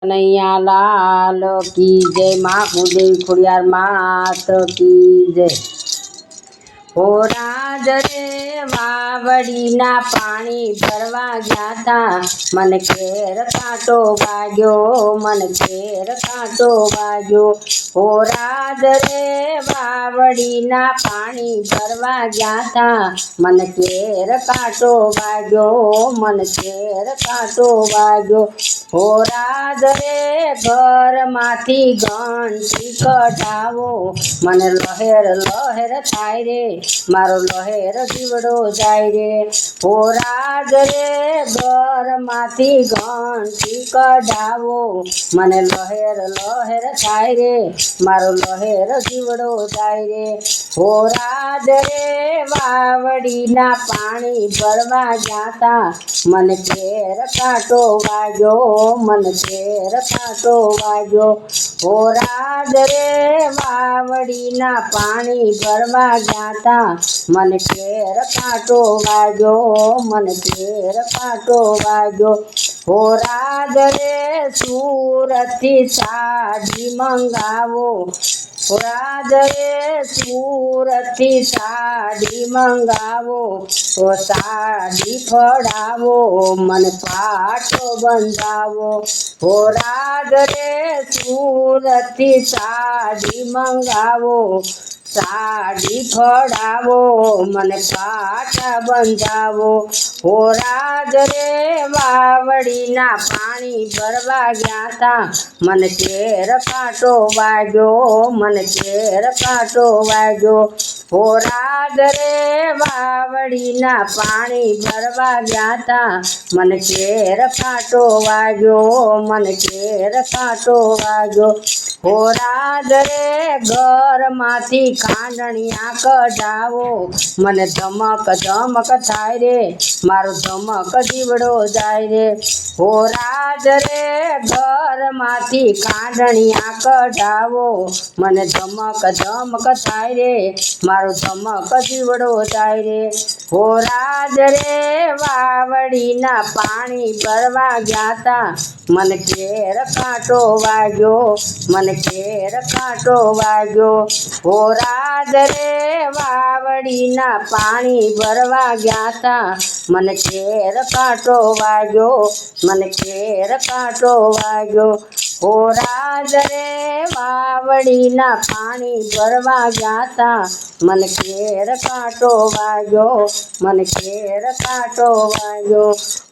कन्हैया लाल की जय। माँ कुलदेवी खोड़ियार मात की जय। हो राज रे वावड़ी ना पानी भरवा गया था, मन केर कांटो वाग्यो, मन केर कांटो वाग्यो। हो राज रे वावड़ी ना पानी भरवा गया था, मन केर कांटो वाग्यो, मन केर कांटो वाग्यो। हो राज रे घर माथी घंटी कढावो, मन लहेर लहेर थाय रे, मारो लहेर जीवड़ो जाय रे। हो राज रे घर माथी घंटी कढावो, मन लहेर लहेर थाय रे, मारो लहेर जीवड़ो जाय रे। हो राज रे वावड़ी ना पानी भरवा जाता, मन केर कांटो वाग्यो, मन केर कांटो वाग्यो। हो राज रे वावड़ी ना पानी भरवा जाता, मन केर कांटो वाग्यो, मन केर कांटो वाग्यो। हो राज रे सूरती साड़ी मंगावो, हो राज रे सूरती साड़ी मंगावो, ओ साड़ी फड़ावो, मन पाटो बंधावो। हो राज रे सूरती साड़ी मंगावो, साड़ी फड़ावो, मन पाटा बंधावो। हो राज रे वावड़ी ना पानी भरवा गया था, मन केर कांटो वाग्यो, मन केर कांटो वाग्यो। हो राज रे वावड़ी ना पानी भरवा गया था, मन केर कांटो वाग्यो, मन केर कांटो वाग्यो। हो राज रे घर माथी खांडणिया कढावो, मन धमक धमक थाय रे, मारो धमक जीवड़ो जाय रे। हो राज रे घर माथी खांडणिया कढावो, मन धमक धमक थाय रे, मारो धमक जीवड़ो जाय रे। हो राज रे वावड़ी ना पानी भरवा गया था, मन केर कांटो वाग्यो, मन केर कांटो वाग्यो। हो राज रे वावड़ी ना पानी भरवा गया था, मन केर कांटो वाग्यो, मन केर कांटो वाग्यो। हो राज रे वावड़ी ना पानी भरवा गया था, मन केर कांटो वाग्यो, मन केर कांटो वाग्यो।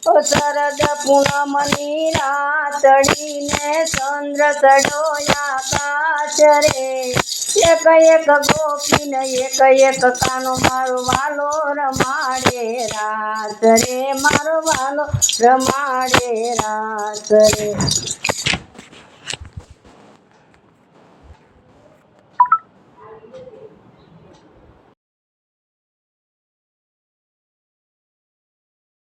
ओ शरद पूनमनी रातड़ी ने चंद्र चढ़ो आकाश रे, एक एक गोपी ने एक एक कानो, मारो वालो रमाड़े रात रे, मारो वालो रमाड़े रात रे।